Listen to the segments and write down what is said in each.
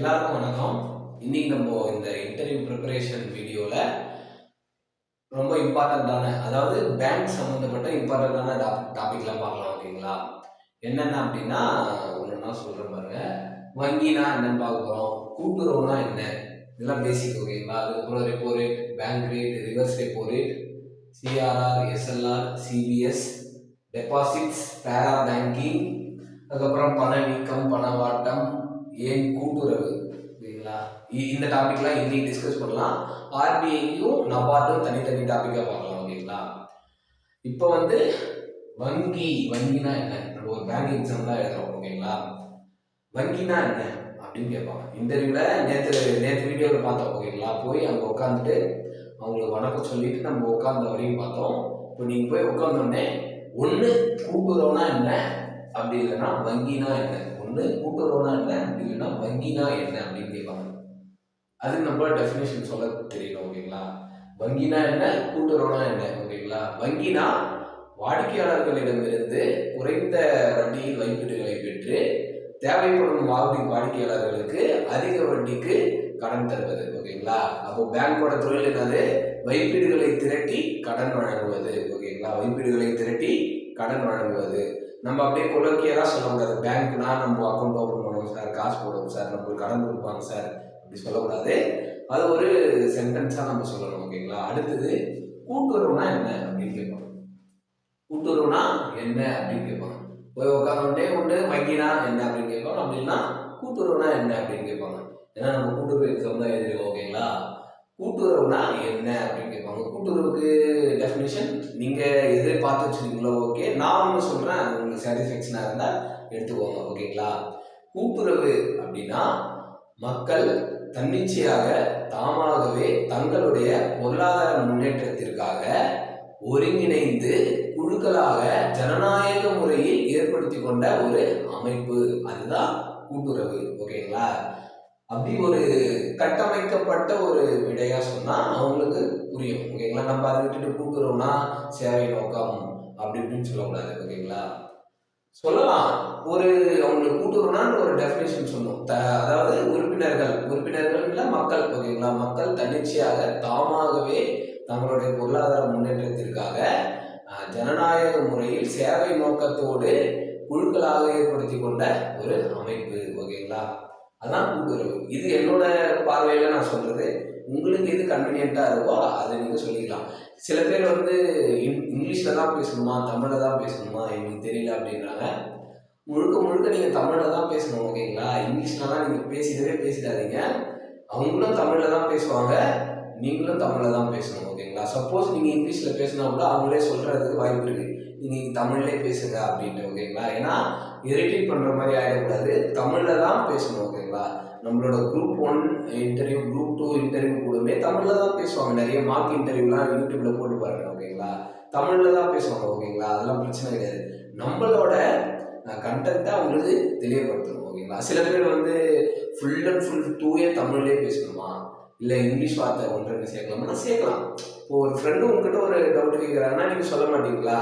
எல்லாருக்கும் வணக்கம். இன்னைக்கு நம்ம இந்த இன்டர்வியூ ப்ரிப்பரேஷன் வீடியோல ரொம்ப இம்பார்ட்டண்ட்டான, அதாவது பேங்க் சம்மந்தப்பட்ட இம்பார்ட்டண்ட்டான டாபிக்லாம் பார்க்கலாம். ஓகேங்களா? என்னென்ன அப்படின்னா ஒன்றுன்னா சொல்கிறேன் பாருங்க. வங்கினா என்னன்னு பார்க்க போகிறோம். கூட்டுறவுனா என்ன, இதெல்லாம் பேசிக். ஓகேங்களா? அதுக்கப்புறம் repo rate, bank rate, reverse repo rate, CRR, SLR, CBS, deposits, para banking, அதுக்கப்புறம் பணவீக்கம், பணவாட்டம், ஏன் கூட்டுறவு. ஓகேங்களா? இந்த டாபிக்லாம் இன்னைக்கு டிஸ்கஸ் பண்ணலாம். ஆர்பிஐயும் நபார்டும் தனித்தனி டாபிக்காக பார்க்கலாம். ஓகேங்களா? இப்போ வங்கினா என்ன, நம்ம ஒரு பேங்க் எக்ஸாம் தான் எழுதுறோம். ஓகேங்களா? வங்கினா என்ன அப்படின்னு கேட்பாங்க இன்டர்வியூவில். நேற்று வீடியோவில் பார்த்தோம். ஓகேங்களா? போய் அங்கே உட்காந்துட்டு அவங்களுக்கு வணக்கம் சொல்லிட்டு நம்ம உட்காந்த வரையும் பார்த்தோம். இப்போ நீங்கள் போய் உட்காந்தோடனே ஒன்று கூட்டுறவுனா என்ன, அப்படி இல்லைன்னா வங்கினா என்ன. ஒன்று கூட்டுறவுனா என்ன, அப்படி இல்லைன்னா வங்கினா என்ன அப்படின்னு கேட்பாங்க. அதுக்கு நம்ம டெஃபினேஷன் சொல்ல தெரியணும். ஓகேங்களா? வங்கினா என்ன, கூட்டுறவுனா என்ன. ஓகேங்களா? வங்கினா வாடிக்கையாளர்களிடமிருந்து குறைந்த வட்டியில் வைப்பீடுகளை பெற்று தேவைப்படும் வாடிக்கையாளர்களுக்கு அதிக வட்டிக்கு கடன் தருவது. ஓகேங்களா? அப்போ பேங்கோட தொழில் என்னது? வைப்பீடுகளை திரட்டி கடன் வழங்குவது. ஓகேங்களா? வைப்பீடுகளை திரட்டி கடன் வழங்குவது. நம்ம அப்படியே கொலோக்கியலா சொல்ல முடியாது. பேங்க்னா நம்ம அக்கௌண்ட் ஓப்பன் பண்ணுவோம் சார், காசு போடுவோம் சார், நம்மளுக்கு கடன் கொடுப்பாங்க சார், அப்படி சொல்லக்கூடாது. அது ஒரு சென்டென்ஸா நம்ம சொல்லணும். ஓகேங்களா? அடுத்தது கூட்டுறவுனா என்ன அப்படின்னு கேட்பாங்க. கூட்டுறவுனா என்ன அப்படின்னு கேட்பாங்க. போய் உட்காந்தோடனே ஒன்று வங்கினா என்ன அப்படின்னு கேட்பாங்க, அப்படின்னா கூட்டுறவுனா என்ன அப்படின்னு கேட்பாங்க. ஏன்னா நம்ம கூட்டுறவு எக்ஸாம் தான் எழுதிருக்கோம். ஓகேங்களா? கூட்டுறவுனா என்ன அப்படின்னு கேட்பாங்க. கூட்டுறவுக்கு டெஃபினேஷன் நீங்கள் எது பார்த்து வச்சுருக்கீங்களோ ஓகே, நான் ஒன்று சொல்கிறேன், அது உங்களுக்கு சாட்டிஸ்ஃபேக்ஷனாக இருந்தால் எடுத்துக்கோங்க. ஓகேங்களா? கூட்டுறவு அப்படின்னா மக்கள் தன்னிச்சையாக தாமாகவே தங்களுடைய பொருளாதார முன்னேற்றத்திற்காக ஒருங்கிணைந்து குழுக்களாக ஜனநாயக முறையில் ஏற்படுத்தி கொண்ட ஒரு அமைப்பு, அதுதான் கூட்டுறவு. ஓகேங்களா? அப்படி ஒரு கட்டமைக்கப்பட்ட ஒரு விடையா சொன்னா அவங்களுக்கு புரியும். ஓகேங்களா? நம்ம அதை விட்டுட்டு கூட்டுறவுனா சேவை நோக்கம் அப்படி இப்படின்னு சொல்லக்கூடாது. ஓகேங்களா? சொல்லலாம். ஒரு அவங்களுக்கு கூட்டுறவுனா ஒரு டெஃபினேஷன் சொன்னோம். அதாவது உறுப்பினர்கள் மக்கள். ஓகேங்களா? மக்கள் தன்னிச்சையாக தாமாகவே தங்களுடைய பொருளாதார முன்னேற்றத்திற்காக ஜனநாயக முறையில் சேவை நோக்கத்தோடு குழுக்களாக ஏற்படுத்தி கொண்ட ஒரு அமைப்பு. ஓகேங்களா? அதான் கூட்டுறவு. இது என்னோட பார்வையில நான் சொல்றது. உங்களுக்கு எது கன்வீனியன்ட்டா இருக்கோ அதை நீங்க சொல்லிக்கலாம். சில பேர் இங்கிலீஷ்ல தான் பேசணுமா, தமிழ்ல தான் பேசணுமா, எங்களுக்கு தெரியல அப்படின்றாங்க. முழுக்க முழுக்க நீங்க தமிழ்ல தான் பேசணும். ஓகேங்களா? இங்கிலீஷ்லலாம் நீங்க பேசிடாதீங்க. அவங்களும் தமிழ்ல தான் பேசுவாங்க, நீங்களும் தமிழ்ல தான் பேசணும். ஓகேங்களா? சப்போஸ் நீங்க இங்கிலீஷ்ல பேசினா கூட அவங்களே சொல்றதுக்கு வாய்ப்பு இருக்கு, நீங்க தமிழ்லே பேசுங்க அப்படின்ட்டு. ஓகேங்களா? ஏன்னா இரிட்டேட் பண்ற மாதிரி ஆகிடக்கூடாது, தமிழ்ல தான் பேசணும். ஓகேங்களா? நம்மளோட குரூப் 1 இன்டர்வியூ, குரூப் 2 இன்டர்வியூ கூடமே தமிழ்ல தான் பேசுவாங்க. நிறைய மார்க் இன்டர்வியூலாம் யூடியூப்ல போட்டு பாருங்க. ஓகேங்களா? தமிழ்ல தான் பேசுவாங்க. ஓகேங்களா? அதெல்லாம் பிரச்சனை கிடையாது. நம்மளோட கண்டென்ட்டை அவங்களுக்கு தெளிவுபடுத்தணும். ஓகேங்களா? சில பேர் ஃபுல் அண்ட் ஃபுல் டூயே தமிழ்லேயே பேசணுமா, இல்லை இங்கிலீஷ் வார்த்தை ஒன்று சேர்க்கலாமா, சேர்க்கலாம். இப்போ ஒரு ஃப்ரெண்டு உங்ககிட்ட ஒரு டவுட் கேட்குறாங்கன்னா நீங்கள் சொல்ல மாட்டீங்களா?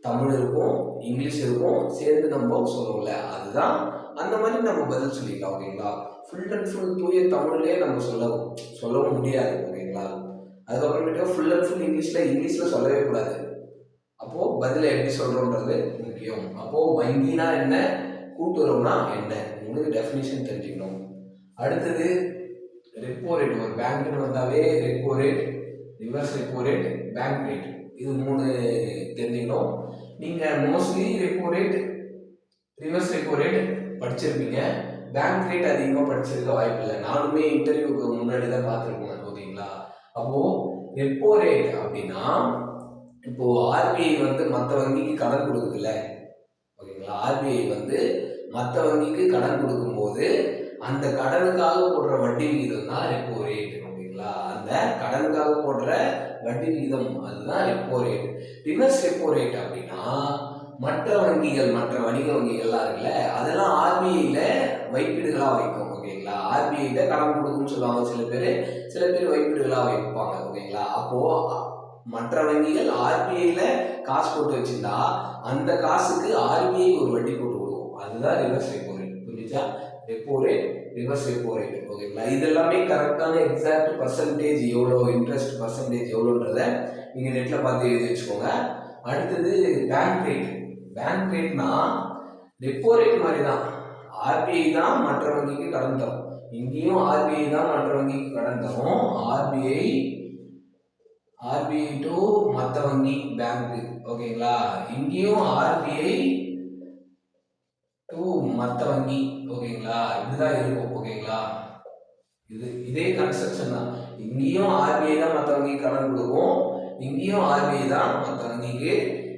தமிழ் இருக்கும், இங்கிலீஷ் இருக்கும், சேர்ந்து நம்ம சொல்லுவோம்ல, அதுதான் அந்த மாதிரி நம்ம பதில் சொல்லிக்கலாம். ஓகேங்களா? ஃபுல் அண்ட் ஃபுல் தூய தமிழ்லேயே நம்ம சொல்லவும் முடியாது. ஓகேங்களா? அதுக்கப்புறமேட்டு ஃபுல் அண்ட் ஃபுல் இங்கிலீஷில் சொல்லவே கூடாது. அப்போது பதிலை எப்படி சொல்கிறோன்றது முக்கியம். அப்போது வங்கினா என்ன, கூட்டுறவுனா என்ன, உங்களுக்கு டெஃபினிஷன் தெரிஞ்சுக்கணும். அடுத்தது ரெப்போ ரேட். ஒரு பேங்க்னு வந்தாவே repo rate, reverse repo rate, bank rate, இது 3 தெரிஞ்சுக்கணும். நீங்கள் mostly repo rate, reverse repo rate படிச்சிருப்பீங்க, பேங்க் ரேட் அதிகமாக படிச்சிருக்க வாய்ப்பு இல்லை. நானுமே இன்டர்வியூக்கு முன்னாடி தான் பார்த்துருக்கேன். ஓகேங்களா? அப்போது ரெப்போ ரேட் அப்படின்னா, இப்போ ஆர்பிஐ மற்ற வங்கிக்கு கடன் கொடுக்குதுல்ல. ஓகேங்களா? ஆர்பிஐ மற்ற வங்கிக்கு கடன் கொடுக்கும்போது அந்த கடனுக்காக போடுற வட்டி விகிதம் தான் ரெப்போ ரேட். ஓகேங்களா? அந்த கடனுக்காக போடுற வட்டி விகிதம் அதுதான் repo rate. Reverse repo rate அப்படின்னா மற்ற வணிக வங்கிகள்லாம் இருக்குல்ல, அதெல்லாம் ஆர்பிஐல வைப்பீடுகளாக வைக்கும். ஓகேங்களா? ஆர்பிஐல கடன் கொடுக்குன்னு சொல்லுவாங்க சில பேர் வைப்பீடுகளாக வைப்பாங்க. ஓகேங்களா? அப்போ மற்ற வங்கிகள் ஆர்பிஐல காசு போட்டு வச்சிருந்தா அந்த காசுக்கு ஆர்பிஐ ஒரு வட்டி போட்டு கொடுக்கும், அதுதான் ரிவர்ஸ் ரெப்போ ரேட். புரிஞ்சுச்சா? Repo rate, reverse repo rate. ஓகேங்களா, இது எல்லாமே கரெக்டான எக்ஸாக்ட் பர்சன்டேஜ் எவ்வளோ, இன்ட்ரெஸ்ட் பர்சன்டேஜ் எவ்வளோன்றத நீங்கள் நெட்டில் பார்த்து எழுதி வச்சுக்கோங்க. அடுத்தது பேங்க் ரேட். பேங்க் ரேட்னா ரெப்போ ரேட் மாதிரி தான், ஆர்பிஐ தான் மற்ற வங்கிக்கு கடன் தரும். இங்கேயும் ஆர்பிஐ தான் மற்ற வங்கிக்கு கடன் தரும். ஆர்பிஐ டு மற்ற வங்கி பேங்க். ஓகேங்களா, இங்கேயும் ஆர்பிஐ டு மற்ற வங்கி. ஓகேங்களா, இப்படிதான் இருக்கும். ஓகேங்களா, இதே கன்ஸ்ட்ரக்ஷன் தான். இங்கேயும் ஆர்பிஐ தான் மற்ற வங்கிக்கு கடன் கொடுக்கும், இங்கேயும் ஆர்பிஐ தான் மற்ற வங்கிக்கு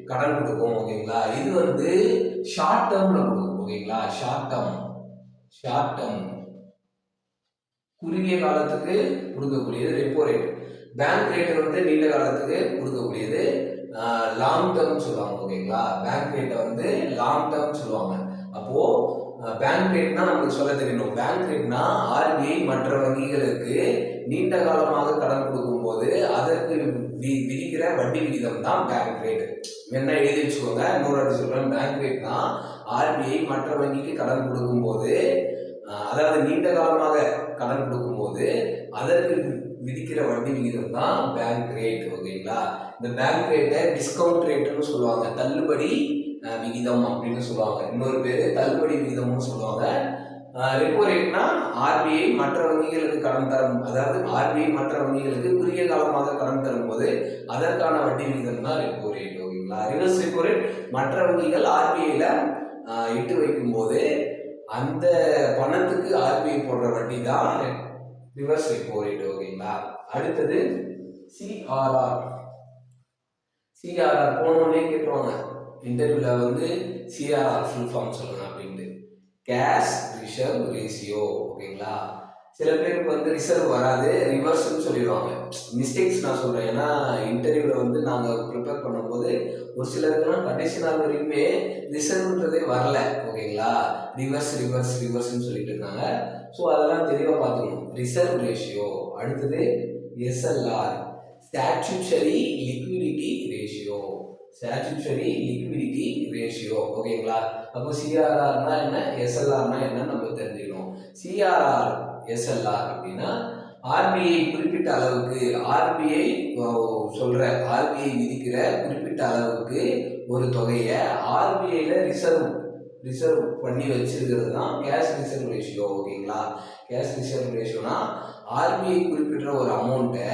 கடன் கொடுக்கும். ஓகேங்களா, இது வந்து ஷார்ட் டேர்ம்ல கொடுக்கும். ஓகேங்களா, ஷார்ட் டேர்ம் குறுகிய காலத்துக்கு கொடுக்கக்கூடியது ரெப்போ ரேட். பேங்க் ரேட் வந்து நீண்ட காலத்துக்கு கொடுக்கக்கூடியது லாங் டேர்ம் சொல்லுவாங்க. ஓகேங்களா, பேங்க் ரேட்டை வந்து லாங் டேர்ம் சொல்லுவாங்க. அப்போ பேங்க் ரேட்னா நமக்கு சொல்ல தெரியணும். பேங்க் ரேட்னா ஆர்பிஐ மற்ற வங்கிகளுக்கு நீண்ட காலமாக கடன் கொடுக்கும் போது அதற்கு விதிக்கிற வட்டி விகிதம் தான் பேங்க் ரேட். என்ன எழுதி வச்சுக்கோங்க, இன்னொரு சொல்றேன். பேங்க் ரேட்னா ஆர்பிஐ மற்ற வங்கிக்கு கடன் கொடுக்கும் போது, அதாவது நீண்ட காலமாக கடன் கொடுக்கும் போது அதற்கு விதிக்கிற வட்டி விகிதம் தான் பேங்க் ரேட். ஓகேங்களா, இந்த பேங்க் ரேட்டை டிஸ்கவுண்ட் ரேட்னு சொல்லுவாங்க, தள்ளுபடி விகிதம் அப்படின்னு சொல்லுவாங்க. இன்னொரு பேரு தள்ளுபடி விகிதம்னு சொல்லுவாங்க. ரெப்போ ரேட்னா ஆர்பிஐ மற்ற வங்கிகளுக்கு கடன் தரும், அதாவது ஆர்பிஐ மற்ற வங்கிகளுக்கு குறுகிய காலமாக கடன் தரும் போது அதற்கான வட்டி விகிதம் தான் ரெப்போ ரேட். ஓகேங்களா, ரிவர்ஸ் ரெப்போ ரேட் மற்ற வங்கிகள் ஆர்பிஐல இட்டு வைக்கும் போது அந்த பணத்துக்கு ஆர்பிஐ போடுற வட்டி தான் ரிவர்ஸ் ரெப்போ ரேட். ஓகேங்களா, அடுத்தது சிஆர்ஆர். போனோடனே கேட்டுருவாங்க இன்டர்வியூல வந்து சிஆர்ஆர் ஃபுல் ஃபார்ம் சொல்லுங்க அப்படின்ட்டு. Cash reserve ratio. ஓகேங்களா, சில பேருக்கு வந்து ரிசர்வ் வராது, ரிவர்ஸ்ன்னு சொல்லிடுவாங்க. மிஸ்டேக்ஸ் நான் சொல்கிறேன், ஏன்னா இன்டர்வியூவில் வந்து நாங்கள் ப்ரிப்பேர் பண்ணும்போது ஒரு சிலருக்குலாம் கடைசி நாள் வரைக்குமே ரிசர்வ்ன்றதே வரல. ஓகேங்களா, ரிவர்ஸ்ன்னு சொல்லிட்டு இருக்காங்க. ஸோ அதெல்லாம் தெளிவாக பார்த்துக்கணும். Reserve ratio. அடுத்தது எஸ்எல்ஆர், ஸ்டாட்யூட்டரி லிக்விடிட்டி ரேஷியோ. ஓகேங்களா, அப்போ சிஆர்ஆர்னா என்ன, எஸ்எல்ஆர்னா என்ன நம்ம தெரிஞ்சுக்கணும். சிஆர்ஆர் எஸ்எல்ஆர் அப்படின்னா ஆர்பிஐ குறிப்பிட்ட அளவுக்கு, ஆர்பிஐ விதிக்கிற குறிப்பிட்ட அளவுக்கு ஒரு தொகையை ஆர்பிஐல ரிசர்வ் பண்ணி வச்சிருக்கிறது தான் கேஷ் ரிசர்வ் ரேஷியோ. ஓகேங்களா, கேஷ் ரிசர்வ் ரேஷியோனா ஆர்பிஐ குறிப்பிட்ட ஒரு அமௌண்ட்டை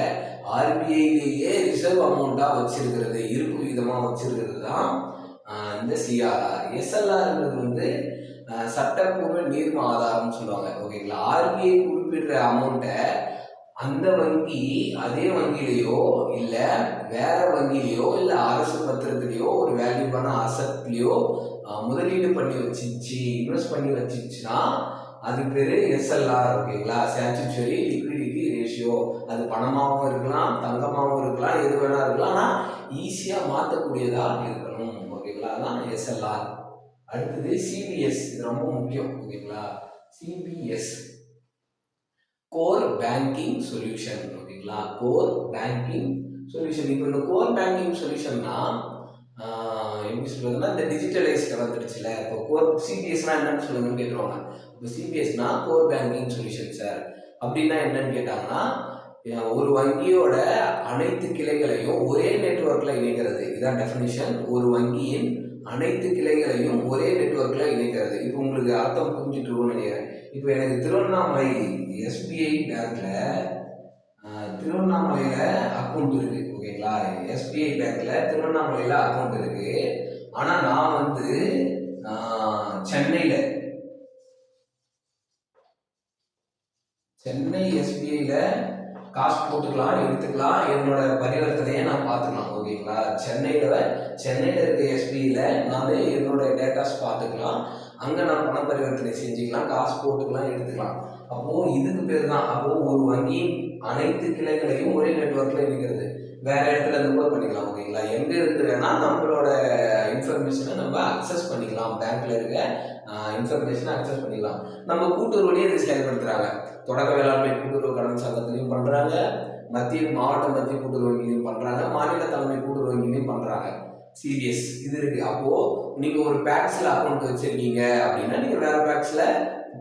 ஆர்பிஐலேயே ரிசர்வ் அமௌண்ட்டாக வச்சிருக்கிறது, இருப்பு விகிதமாக வச்சிருக்கிறது தான் இந்த சிஆர்ஆர். எஸ்எல்ஆர்ன்றது வந்து சட்டப்பூர்வ நீர்ம ஆதாரம்னு சொல்லுவாங்க. ஓகேங்களா, ஆர்பிஐ குறிப்பிட்ட அமௌண்ட்டை அந்த வங்கி அதே வங்கியிலையோ இல்லை வேற வங்கியிலையோ இல்லை அரசு பத்திரத்திலையோ ஒரு வேல்யூபான அசட்லையோ முதலீடு பண்ணி இன்வெஸ்ட் பண்ணி வச்சிச்சுன்னா அது பேர் எஸ்எல்ஆர். ஓகேங்களா, ஸ்டாட்யூட்டரி லிக்விடிட்டி ரேஷியோ. அது பணமாகவும் இருக்கலாம், தங்கமாகவும் இருக்கலாம், எது வேணா இருக்கலாம், ஆனால் ஈஸியாக மாற்றக்கூடியதாக இருக்கணும். ஓகேங்களா, அதான் எஸ்எல்ஆர். அடுத்தது சிபிஎஸ், இது ரொம்ப முக்கியம். ஓகேங்களா, சிபிஎஸ் கோர் பேங்கிங் சொல்யூஷன். ஓகேங்களா, கோர் பேங்கிங் சொல்யூஷன். இப்போ இந்த கோர் பேங்கிங் சொல்யூஷன்னா எப்படி சொல்றதுன்னா, இந்த டிஜிட்டலைஸ் வந்துடுச்சுல. இப்போ கோர் சிபிஎஸ்னா என்னன்னு சொல்லுங்கன்னு கேட்டுருவாங்க. இப்போ சிபிஎஸ்னா கோர் பேங்கிங் சொல்யூஷன் சார் அப்படின்னா என்னன்னு கேட்டாங்கன்னா, ஒரு வங்கியோட அனைத்து கிளைகளையும் ஒரே நெட்வொர்க்ல இணைக்கிறது. இதுதான் டெஃபினிஷன். ஒரு வங்கியின் அனைத்து கிளைகளையும் ஒரே நெட்வொர்க்ல இணைக்கிறது. இப்போ உங்களுக்கு அர்த்தம் புரிஞ்சுட்டு இருக்கும்னு நினைக்கிறேன். இப்போ எனக்கு திருவண்ணாமலை எஸ்பிஐ பேங்க்ல திருவண்ணாமலையில அக்கௌண்ட் இருக்கு. ஓகேங்களா, எஸ்பிஐ பேங்க்ல திருவண்ணாமலையில அக்கௌண்ட் இருக்கு. ஆனா நான் வந்து சென்னை எஸ்பிஐல காசு போட்டுக்கலாம், எடுத்துக்கலாம், என்னோட பரிவர்த்தனையை நான் பார்த்துக்கலாம். ஓகேங்களா, சென்னையில் இருக்க எஸ்பிஐல நான் என்னோட டேட்டாஸ் பார்த்துக்கலாம், அங்கே நான் பண பரிவர்த்தனை செஞ்சுக்கலாம், காசு போட்டுக்கலாம், எடுத்துக்கலாம். அப்போது இதுக்கு பேர் தான் அப்போது ஒரு வங்கியின் அனைத்து கிளைகளையும் ஒரே நெட்வொர்க்கில் இருக்கிறது. வேற இடத்துல இருந்து கூட பண்ணிக்கலாம். ஓகேங்களா, எங்கே இருந்து வேணால் நம்மளோட இன்ஃபர்மேஷனை நம்ம அக்சஸ் பண்ணிக்கலாம். பேங்க்ல இருக்க இன்ஃபர்மேஷனை அக்சஸ் பண்ணிக்கலாம். நம்ம கூட்டுறவுலேயே இதை செயல்படுத்துகிறாங்க. தொடக்க வேளாண்மை கூட்டுறவு கடன் சங்கத்திலையும் பண்ணுறாங்க, மாவட்ட மத்திய கூட்டுறவு வங்கிலையும் பண்ணுறாங்க, மாநில தலைமை கூட்டுறவு வங்கிலையும் பண்ணுறாங்க. சிபிஎஸ் இது இருக்குது. அப்போது நீங்கள் ஒரு பேக்ஸில் அக்கௌண்ட் வச்சுருக்கீங்க அப்படின்னா நீங்கள் வேறு பேக்ஸில்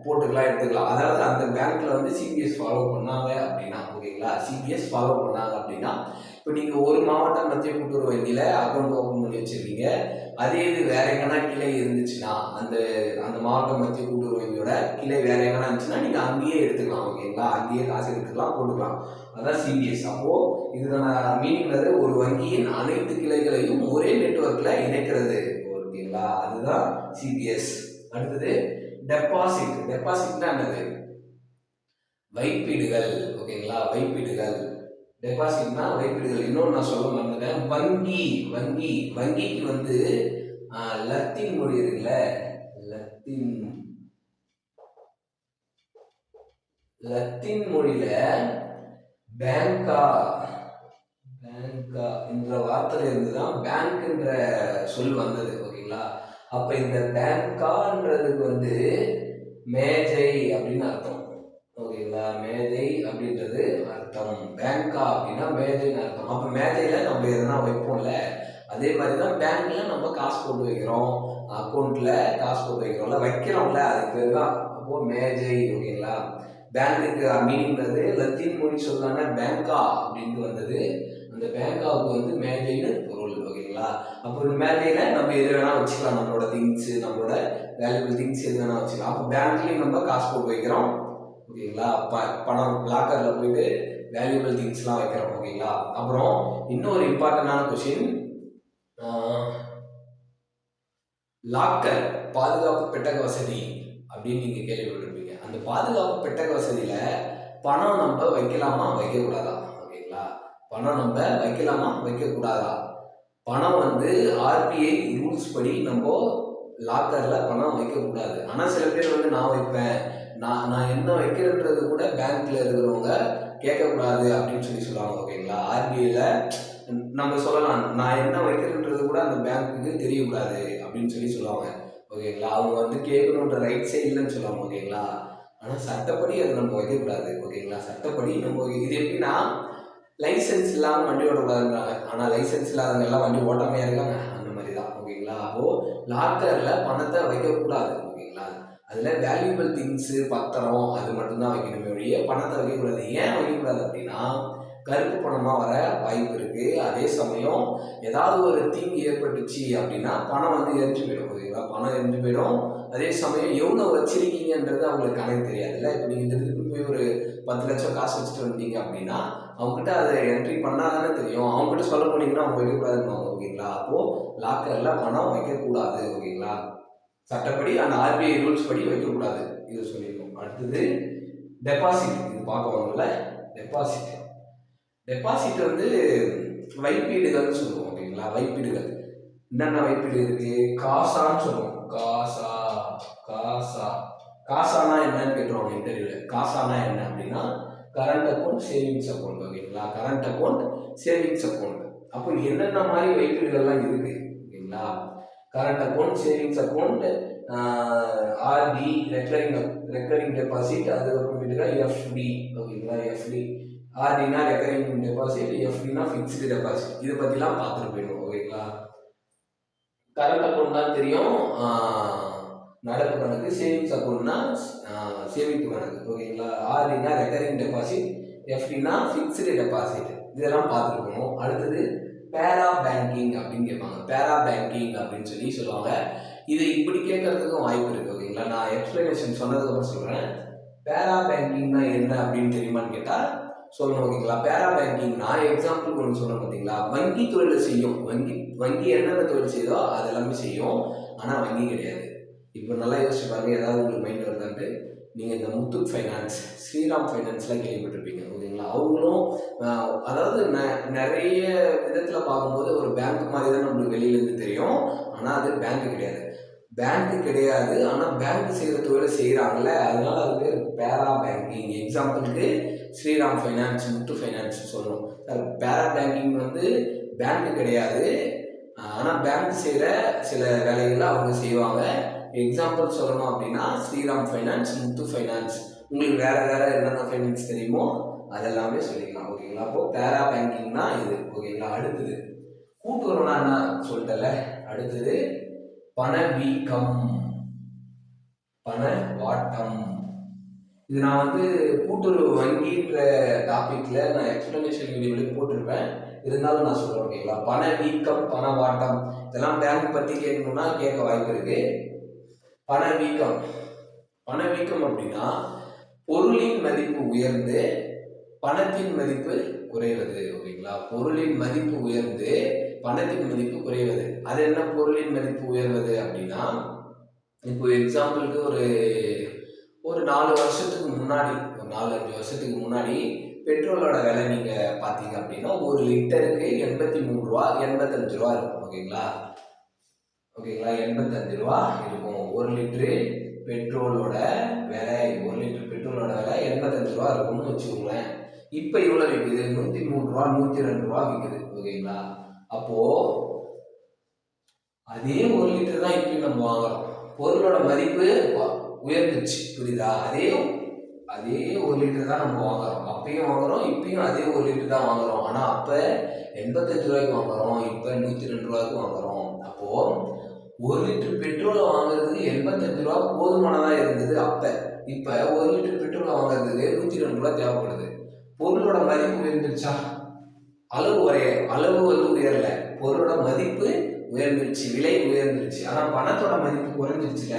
போட்டுக்கலாம், எடுத்துக்கலாம். அதாவது அந்த பேங்க்ல வந்து சிபிஎஸ் ஃபாலோ பண்ணாங்க அப்படின்னா, ஓகேங்களா, சிபிஎஸ் ஃபாலோ பண்ணாங்க அப்படின்னா, இப்போ நீங்க ஒரு மாவட்ட மத்திய கூட்டுறவு வங்கியில அக்கௌண்ட் ஓபன் பண்ணி வச்சிருக்கீங்க. அதே இது வேற எங்கன்னா கிளை இருந்துச்சுன்னா, அந்த அந்த மாவட்ட மத்திய கூட்டுறவு வங்கியோட கிளை வேற எங்கன்னா இருந்துச்சுன்னா நீங்க அங்கேயே எடுத்துக்கலாம், ஓகேங்களா, அங்கேயே காசு எடுத்துக்கலாம், போட்டுக்கலாம். அதான் சிபிஎஸ். அப்போ இதுக்கான மீனிங்கிறது ஒரு வங்கியின் அனைத்து கிளைகளையும் ஒரே நெட்வொர்க்ல இணைக்கிறது, ஓகேங்களா, அதுதான் சிபிஎஸ். அடுத்தது டெபாசிட். டெபாசிட்னா என்னது? வைப்பீடுகள், ஓகேங்களா, வைப்பீடுகள். டெபாசிட்னா வைப்பீடுகள். இன்னொன்று நான் சொல்ல மறந்துட்டேன், வங்கி. வங்கி வங்கிக்கு வந்து லத்தீன் மொழி இருக்குல்ல, லத்தீன் லத்தீன் மொழியில பேங்கா பேங்கா என்ற வார்த்தையில இருந்துதான் பேங்க் என்ற சொல் வந்தது, ஓகேங்களா. அப்ப இந்த பேங்கான்றதுக்கு வந்து மேஜை அப்படின்னு அர்த்தம், ஓகேங்களா. மேஜை அப்படின்றது அர்த்தம். பேங்கா அப்படின்னா மேஜைன்னு அர்த்தம். அப்ப மேஜையில நம்ம எதனா வைப்போம்ல, அதே மாதிரிதான் பேங்க்ல நம்ம காசு போட்டு வைக்கிறோம், அக்கௌண்ட்ல காசு போட்டு வைக்கிறோம்ல, வைக்கிறோம்ல, அதுக்கு பேர் தான் அப்போ மேஜை, ஓகேங்களா. பேங்குக்கு மீனிங்கிறது லத்தீன் மொழி சொல்லான பேங்கா அப்படின்னு வந்தது. அந்த பேங்காவுக்கு வந்து மேஜைன்னு பொருள், ஓகேங்களா. அப்போ இந்த மேஜையில நம்ம எது வேணா வச்சுக்கலாம், நம்மளோட திங்ஸ், நம்மளோட வேல்யூபிள் திங்ஸ் எது வேணா வச்சுக்கலாம். அப்போ பேங்க்லயும் நம்ம காசு போட்டு வைக்கிறோம், ஓகேங்களா. பணம் லாக்கர்ல போயிட்டு வேல்யூபிள் திங்ஸ்லாம் வைக்கிறோம், ஓகேங்களா. அப்புறம் இன்னொரு இம்பார்ட்டன்டான கொஸ்டின், லாக்கர் பாதுகாப்பு பெட்டக வசதி அப்படின்னு நீங்க கேள்விப்பட்டிருப்பீங்க. அந்த பாதுகாப்பு பெட்டக வசதியில பணம் நம்ம வைக்கலாமா வைக்கக்கூடாதா, ஓகேங்களா. பணம் நம்ம வைக்கலாமா வைக்கக்கூடாதா? பணம் வந்து ஆர்பிஐ ரூல்ஸ் படி நம்ம லாக்கர்ல பணம் வைக்கக்கூடாது. ஆனா சில பேர் வந்து நான் வைப்பேன், நான் என்ன வைக்கிறேன்றது கூட பேங்க்ல இருக்கிறவங்க கேட்கக்கூடாது அப்படின்னு சொல்லுவாங்க, ஓகேங்களா. ஆர்பிஐல நம்ம சொல்லலாம், நான் என்ன வைக்கிறேன்றது கூட அந்த பேங்க்குக்கு தெரியக்கூடாது அப்படின்னு சொல்லுவாங்க, ஓகேங்களா. அவங்க வந்து கேட்கணுன்ற ரைட்ஸே இல்லைன்னு சொல்லுவாங்க, ஓகேங்களா. ஆனால் சட்டப்படி அதை நம்ம வைக்கக்கூடாது, ஓகேங்களா. சட்டப்படி நம்ம இது எப்படின்னா, லைசன்ஸ் இல்லாமல் வண்டி ஓட்டக்கூடாதுன்றாங்க, ஆனால் லைசன்ஸ் இல்லாதவங்க எல்லாம் வண்டி ஓட்டாமையா இருக்காங்க, அந்த மாதிரி தான், ஓகேங்களா. அப்போ லாக்கர்ல பணத்தை வைக்கக்கூடாது, ஓகேங்களா. அதுல வேல்யூபிள் திங்ஸ், பத்திரம், அது மட்டும்தான் வைக்கணுமே ஒழிய பணத்தை வைக்கக்கூடாது. ஏன் வைக்கக்கூடாது அப்படின்னா, கருப்பு பணமா வர வாய்ப்பு இருக்கு. அதே சமயம் ஏதாவது ஒரு தீங்கு ஏற்பட்டுச்சு அப்படின்னா பணம் வந்து எரிஞ்சு போயிடும், ஓகேங்களா. பணம் எரிஞ்சு போயிடும். அதே சமயம் எவ்வளவு வச்சிருக்கீங்கன்றது அவங்களுக்கு கணக்கு தெரியாதுல்ல. இப்போ நீங்க திருப்பி போய் ஒரு 10 லட்சம் காசு வச்சுட்டு வந்தீங்க அப்படின்னா அவங்ககிட்ட அதை என்ட்ரி பண்ணாதானே தெரியும். அவங்ககிட்ட சொல்ல போனீங்கன்னா அவங்க வைக்கக்கூடாதுன்னு, ஓகேங்களா. அப்போ லாக்கர்ல பணம் வைக்கக்கூடாது, ஓகேங்களா. சட்டப்படி அந்த ஆர்பிஐ ரூல்ஸ் படி வைக்கக்கூடாது, இது சொல்லியிருக்கோம். அடுத்தது டெபாசிட். இது பார்க்கணும்ல, டெபாசிட். டெபாசிட் வந்து வைப்பீடுகள்னு சொல்லுவோம், ஓகேங்களா. வைப்பீடுகள் என்னென்ன வைப்பீடு இருக்கு? காசான்னு சொல்லுவோம். காசா காசா காசானா என்னன்னு கேட்டுருவாங்க இன்டர்வியூல. காசானா என்ன அப்படின்னா கரண்ட் அக்கௌண்ட், சேவிங்ஸ் அக்கௌண்ட், ஓகேங்களா. Current account, savings account. அப்போ என்னென்ன மாதிரி வைப்பீடுகள்லாம் இருக்கு, ஓகேங்களா. Current account, savings account, RD, recurring deposit, அதுக்கப்புறமேட்டுக்கா எஃப்டி, ஓகேங்களா. எஃப்டி, ஆர்டினா ரெக்கரிங் டெபாசிட், எஃப்டினா ஃபிக்ஸ்டு டெபாசிட். இதை பற்றிலாம் பார்த்துட்டு போயிடுவோம், ஓகேங்களா. கரண்ட் அக்கௌண்ட் தான் தெரியும், நடப்பு கணக்கு. சேவிங்ஸ் அக்கௌண்ட்னா சேமிப்பு கணக்கு, ஓகேங்களா. ஆர்டினா ரெக்கரிங் டெபாசிட், எஃப்டினா ஃபிக்ஸ்டு டெபாசிட். இதெல்லாம் பார்த்துட்டு போகணும். அடுத்தது பேரா பேங்கிங் அப்படின்னு கேட்பாங்க. பேரா பேங்கிங் அப்படின்னு சொல்லுவாங்க. இது இப்படி கேட்கறதுக்கும் வாய்ப்பு இருக்கு, ஓகேங்களா. நான் எக்ஸ்பிளனேஷன் சொன்னதுக்கப்புறம் சொல்றேன். பேரா பேங்கிங்னா என்ன அப்படின்னு தெரியுமான்னு கேட்டா சொல்லணும், ஓகேங்களா. பேரா பேங்கிங்னா எக்ஸாம்பிள் ஒன்று சொல்லணும், பார்த்தீங்களா. வங்கி தொழிலை செய்யும், வங்கி என்னென்ன தொழில் செய்தோ அது எல்லாமே செய்யும், ஆனால் வங்கி கிடையாது. இப்போ நல்லா யோசிச்சு பாருங்க, ஏதாவது உங்களுக்கு மைண்ட் வருதான்ட்டு. நீங்கள் இந்த முத்தூட் ஃபைனான்ஸ், ஸ்ரீராம் ஃபைனான்ஸ்லாம் கேள்விப்பட்டிருப்பீங்க, ஓகேங்களா. அவங்களும் அதாவது நிறைய விதத்தில் பார்க்கும்போது ஒரு பேங்க் மாதிரி தான் நம்மளுக்கு வெளியிலேருந்து தெரியும், ஆனால் அது பேங்க் கிடையாது. பேங்க் கிடையாது, ஆனால் பேங்க் செய்கிற தொழிலை செய்கிறாங்கல்ல, அதனால அது பேர் பேரா பேங்கிங். எக்ஸாம்பிளுக்கு ஸ்ரீராம் ஃபைனான்ஸ், முத்து ஃபைனான்ஸ் சொல்லணும். பேரா பேங்கிங் வந்து பேங்க் கிடையாது, ஆனால் பேங்க் செய்கிற சில வேலைகளை அவங்க செய்வாங்க. எக்ஸாம்பிள் சொல்லணும் அப்படின்னா ஸ்ரீராம் ஃபைனான்ஸ், முத்து ஃபைனான்ஸ். உங்களுக்கு வேற வேற என்னென்ன ஃபைனான்ஸ் தெரியுமோ அதெல்லாமே சொல்லிக்கலாம், ஓகேங்களா. அப்போ பேரா பேங்கிங்னா இது, ஓகேங்களா. அடுத்தது கூட்டுறவுனா என்ன சொல்லிட்டல. அடுத்தது பணவீக்கம். பண வாட்டம். இது நான் வந்து கூட்டுறவு வங்கின்ற டாபிக்ல நான் எக்ஸ்பிளனேஷன் வீடியோவில் போட்டிருப்பேன். இருந்தாலும் நான் சொல்றேன், ஓகேங்களா? பண வீக்கம், பண வாட்டம் இதெல்லாம் பேங்க் பத்தி கேட்கணும்னா கேட்க வாய்ப்பு இருக்கு. பண வீக்கம், பண வீக்கம் அப்படின்னா பொருளின் மதிப்பு உயர்ந்து பணத்தின் மதிப்பு குறைவது, ஓகேங்களா? பொருளின் மதிப்பு உயர்ந்து பணத்தின் மதிப்பு குறைவது. அது என்ன பொருளின் மதிப்பு உயர்வது அப்படின்னா, இப்போ எக்ஸாம்பிளுக்கு ஒரு 4 வருஷத்துக்கு முன்னாடி, ஒரு 4-5 வருஷத்துக்கு முன்னாடி பெட்ரோலோட விலை நீங்க பாத்தீங்க அப்படின்னா 1 லிட்டருக்கு 83 ரூபா 85 ரூபா இருக்கும், ஓகேங்களா? 85 ரூபா இருக்கும். 1 லிட்டரு பெட்ரோலோட விலை 85 ரூபா இருக்கும்னு வச்சுக்கோங்களேன். இப்ப இவ்வளவு விற்குது? 103 ரூபா 102 ரூபா விற்குது, ஓகேங்களா? அப்போ அதே 1 லிட்டர் தான் இப்பயும் நம்ம வாங்குறோம். பொருளோட மதிப்பு உயர்ந்துச்சு, புரியுதா? அதே 1 லிட்டர் தான் நம்ம வாங்குறோம். அப்பயும் வாங்குறோம், இப்பயும் அதே 1 லிட்டர் தான் வாங்குறோம். ஆனா அப்ப 85 ரூபாய்க்கு வாங்குறோம், இப்ப 102 ரூபாய்க்கு வாங்குறோம். அப்போ 1 லிட்டர் பெட்ரோலை வாங்குறதுக்கு 85 ரூபா போதுமானதா இருந்தது அப்ப. இப்ப 1 லிட்டர் பெட்ரோல் வாங்குறதுக்கு 102 ரூபாய் தேவைப்படுது. பொருளோட மதிப்பு உயர்ந்துருச்சா? அளவு வந்து உயரல, பொருளோட மதிப்பு உயர்ந்துருச்சு, விலை உயர்ந்துருச்சு. ஆனா பணத்தோட மதிப்பு குறைஞ்சிருச்சுல.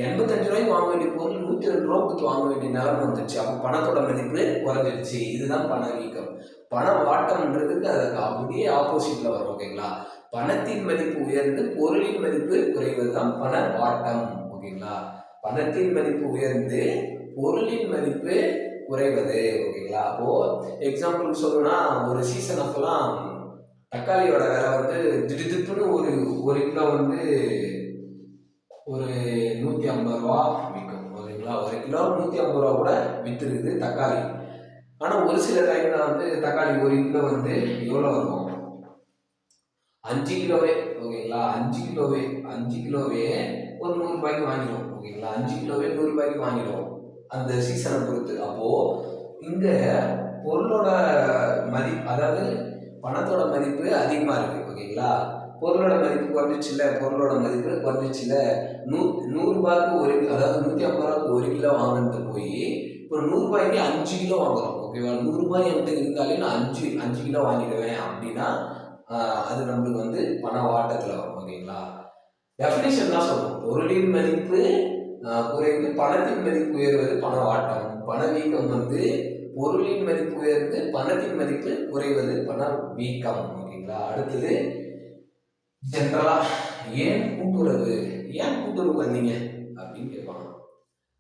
85 ரூபாய்க்கு வாங்க வேண்டிய பொருள் 102 ரூபா கொடுத்து வாங்க வேண்டிய நிலைமை வந்துருச்சு. அப்போ பணத்தோட மதிப்பு குறைஞ்சிருச்சு. இதுதான் பண வீக்கம். பண வாட்டம்ன்றதுக்கு அதுக்கு அப்படியே ஆப்போசிட்ல வரும், ஓகேங்களா? பணத்தின் மதிப்பு உயர்ந்து பொருளின் மதிப்பு குறைவது தான் பண வாட்டம், ஓகேங்களா? பணத்தின் மதிப்பு உயர்ந்து பொருளின் மதிப்பு குறைவது, ஓகேங்களா? அப்போ எக்ஸாம்பிள் சொல்லணும்னா, ஒரு சீசன் அப்பெல்லாம் தக்காளியோட விலை வந்து திடுதிப்புன்னு ஒரு கிலோ வந்து ஒரு 150 ரூபா விற்கும், ஓகேங்களா? 1 கிலோ 150 ரூபா கூட விற்றுருக்குது தக்காளி. ஆனால் ஒரு சில டைம்ல வந்து தக்காளி 1 கிலோ வந்து எவ்வளோ இருக்கும்? 5 கிலோவே, ஓகேங்களா? 5 கிலோவே ஒரு 100 ரூபாய்க்கு வாங்கிடுவோம், ஓகேங்களா? 5 கிலோவே 100 ரூபாய்க்கு வாங்கிடுவோம் அந்த சீசனை பொறுத்து. அப்போ இங்க பொருளோட மதிப்பு, அதாவது பணத்தோட மதிப்பு அதிகமா இருக்கு, ஓகேங்களா? பொருளோட மதிப்பு பொருளோட மதிப்பு குறைஞ்சிச்சுல. 100 ரூபாய்க்கு அதாவது 150 ரூபாய்க்கு 1 கிலோ வாங்கினது போய் இப்போ 100 ரூபாய்க்கு 5 கிலோ வாங்குறோம், ஓகேவா? 100 ரூபாய் என்கிட்ட இருந்தாலே நான் 5 கிலோ வாங்கிடுவேன் அப்படின்னா அது நம்மளுக்கு வந்து பண வாட்டத்தில் வரும், ஓகேங்களா? டெஃபினேஷன் தான் சொல்லுவோம். பொருளின் மதிப்பு குறைந்து பணத்தின் மதிப்பு உயர்வது பண வாட்டம். பண வீக்கம் வந்து பொருளின் மதிப்பு உயர்ந்து பணத்தின் மதிப்பு குறைவது பண வீக்கம், ஓகேங்களா? அடுத்தது ஜென்ரலா ஏன் கூட்டுறவு வந்தீங்க அப்படின்னு கேட்பாங்க,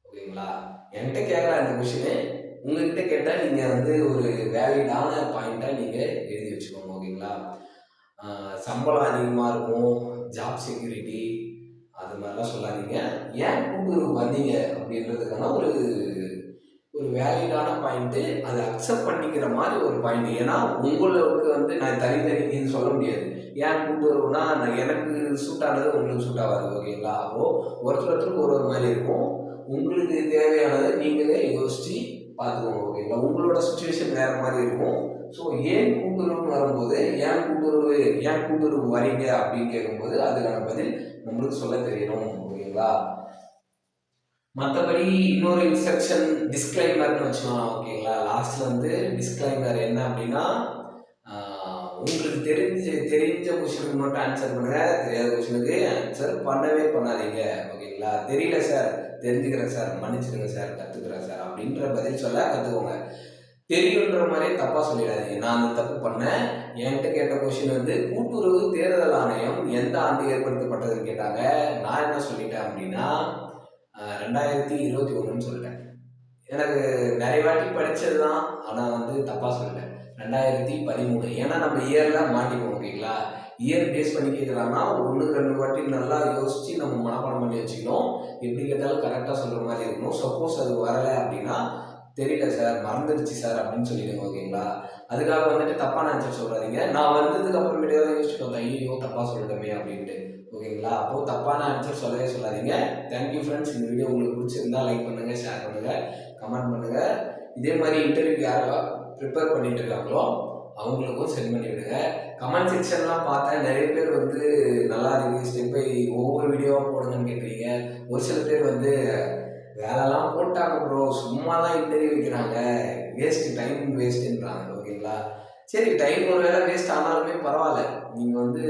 ஓகேங்களா? என்கிட்ட கேட்கலாம் இந்த கொஸ்டின். உங்ககிட்ட கேட்டால் நீங்கள் வந்து ஒரு வேலிடான பாயிண்டா நீங்கள் எழுதி வச்சுக்கோங்க, ஓகேங்களா? சம்பளம் அதிகமாக இருக்கும், ஜாப் செக்யூரிட்டி அது மாதிரிலாம் சொல்லாதீங்க. ஏன் கூட்டுறவு வந்தீங்க அப்படின்றதுக்கான ஒரு வேலிடான பாயிண்ட்டு, அதை அக்செப்ட் பண்ணிக்கிற மாதிரி ஒரு பாயிண்ட். ஏன்னா உங்களுக்கு வந்து நான் தனித்தனின்னு சொல்ல முடியாது. ஏன் கூட்டுறவுனா எனக்கு சூட் ஆனது உங்களுக்கு சூட் ஆகாது, ஓகேங்களா? அப்போது ஒருத்தருக்கு ஒரு மாதிரி இருக்கும். உங்களுக்கு தேவையானதை நீங்களே யோசித்து பார்த்துக்கோங்க, ஓகேங்களா? உங்களோட சுச்சுவேஷன் வேறு மாதிரி இருக்கும். ஸோ ஏன் கூட்டுறவுன்னு வரும்போது ஏன் கூட்டுறவு வரீங்க அப்படின்னு கேட்கும்போது அதுக்கான பதில் நம்மளுக்கு சொல்ல தெரியணும், ஓகேங்களா? மற்றபடி இன்னொரு இன்ஸ்ட்ரக்ஷன் டிஸ்க்ளைமர்னு வச்சுக்கலாம், ஓகேங்களா? லாஸ்ட்ல வந்து டிஸ்க்ளைமர் என்ன அப்படின்னா, உங்களுக்கு தெரிஞ்ச கொஸ்டினுக்கு மட்டும் ஆன்சர் பண்ணுங்க, தெரியாத கொஸ்டினுக்கு ஆன்சர் பண்ணவே பண்ணாதீங்க, ஓகேங்களா? தெரியல சார், தெரிஞ்சுக்கிறேன் சார், மன்னிச்சிடுங்க சார், கற்றுக்குறேன் சார் அப்படின்ற பதில் சொல்ல கற்றுக்கோங்க. தெரியுன்ற மாதிரியே தப்பாக சொல்லிடாதீங்க. நான் அந்த தப்பு பண்ணேன். என்கிட்ட கேட்ட கொஸ்டின் வந்து கூட்டுறவு தேர்தல் ஆணையம் எந்த ஆண்டு ஏற்படுத்தப்பட்டதுன்னு கேட்டாங்க. நான் என்ன சொல்லிட்டேன் அப்படின்னா 2021 சொல்லிட்டேன். எனக்கு நிறைய வாட்டி படித்தது தான், ஆனால் வந்து தப்பாக சொல்லிட்டேன். 2013. ஏன்னா நம்ம இயரில் மாட்டிப்போம், ஓகேங்களா? இயர் பேஸ் பண்ணி கேட்குறாங்கன்னா 1-2 வாட்டி நல்லா யோசித்து நம்ம மனப்பாடம் பண்ணி வச்சுக்கணும். எப்படி கேட்டாலும் கரெக்டாக சொல்கிற மாதிரி இருக்கணும். சப்போஸ் அது வரலை அப்படின்னா தெரியல சார், மறந்துடுச்சு சார் அப்படின்னு சொல்லிடுங்க, ஓகேங்களா? அதுக்காக வந்துட்டு தப்பான ஆன்சர் சொல்கிறாதீங்க. நான் வந்ததுக்கு அப்புறமேட்டே தான் யோசிச்சுட்டு வந்தேன், ஐயோ தப்பாக சொல்லிட்டோமே அப்படின்ட்டு, ஓகேங்களா? அப்போது தப்பான ஆன்சர் சொல்லவே சொல்லாதீங்க. Thank you friends. இந்த வீடியோ உங்களுக்கு பிடிச்சிருந்தா லைக் பண்ணுங்கள், ஷேர் பண்ணுங்கள், கமெண்ட் பண்ணுங்கள். இதே மாதிரி இன்டர்வியூக்கு யாராவது ப்ரிப்பேர் பண்ணிட்டு இருக்காங்களோ அவங்களுக்கும் சென்ட் பண்ணி விடுங்க. கமெண்ட் செக்ஷன்லாம் பார்த்தேன், நிறைய பேர் வந்து நல்லா இருக்கு ஸ்டெப் பை ஒவ்வொரு வீடியோவாக போடுங்கன்னு கேட்குறீங்க. ஒரு சில பேர் வந்து வேலைலாம் போட்டாங்க ப்ரோ, சும்மா தான் இன்டர்வியூ வைக்கிறாங்க, டைம் வேஸ்ட்டுன்றாங்க. ஓகேங்களா, சரி டைம் ஒரு வேளை வேஸ்ட் ஆனாலுமே பரவாயில்ல. நீங்கள் வந்து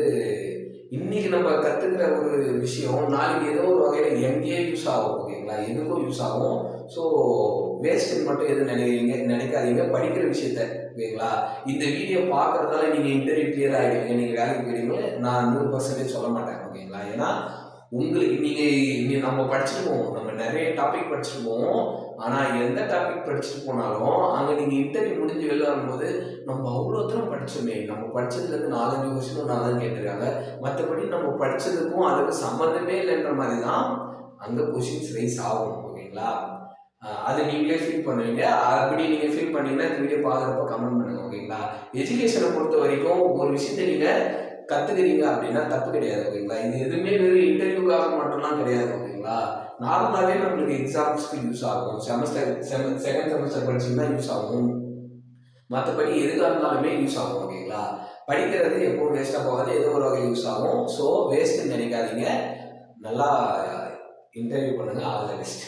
இன்னைக்கு நம்ம கற்றுக்கிற ஒரு விஷயம் நாளைக்கு ஏதோ ஒரு வகையில் எங்கேயே யூஸ் ஆகும். ஓகேங்களா, எதுக்கும் யூஸ் ஆகும். ஸோ வேஸ்ட்டுன்னு மட்டும் எதுவும் நினைக்காதீங்க, படிக்கிற விஷயத்த. ஓகேங்களா, இந்த வீடியோ பார்க்குறதால நீங்கள் இன்டர்வியூ கிளியர் ஆகிடுவீங்க, நீங்கள் வேலைக்கு போயிடுவீங்க நான் 100% சொல்ல மாட்டேன். ஓகேங்களா, ஏன்னா உங்களுக்கு நீங்கள் நம்ம படிச்சுட்டு போவோம், நம்ம நிறைய டாபிக் படிச்சுட்டு போவோம். ஆனால் எந்த டாபிக் படிச்சுட்டு போனாலும் அங்கே நீங்கள் இன்டர்வியூ முடிஞ்சு வெளில வரும்போது நம்ம அவ்வளோ தூரம் படித்தோமே, நம்ம படித்ததுலேருந்து 4-5 கொஸ்டின் நான் தான் கேட்டிருக்காங்க, மற்றபடி நம்ம படித்ததுக்கும் அதுக்கு சம்மந்தமே இல்லைன்ற மாதிரி தான் அங்கே கொஷின்ஸ் ரைஸ் ஆகும். ஓகேங்களா, அதை நீங்களே ஃபீல் பண்ணுவீங்க. அப்படி நீங்கள் ஃபீல் பண்ணீங்கன்னா இந்த வீடியோ பார்க்குறப்ப கமெண்ட் பண்ணுங்கள். ஓகேங்களா, எஜுகேஷனை பொறுத்த வரைக்கும் ஒரு விஷயத்தை நீங்கள் கற்றுக்கிறீங்க அப்படின்னா தப்பு கிடையாது. ஓகேங்களா, இது எதுவுமே வெறும் இன்டர்வியூக்காக மட்டும்லாம் கிடையாது. ஓகேங்களா, நார்மலாகவே நம்மளுக்கு எக்ஸாம்ஸ்க்கு யூஸ் ஆகும், செகண்ட் செமஸ்டர் படிச்சிங்கன்னா யூஸ் ஆகும், மற்றபடி எதுக்காக இருந்தாலுமே யூஸ் ஆகும். ஓகேங்களா, படிக்கிறது எப்போவும் வேஸ்ட்டாக போகாது, ஏதோ ஒரு வகையில் யூஸ் ஆகும். ஸோ வேஸ்ட்டுன்னு நினைக்காதீங்க, நல்லா இன்டர்வியூ பண்ணுங்கள். All the best.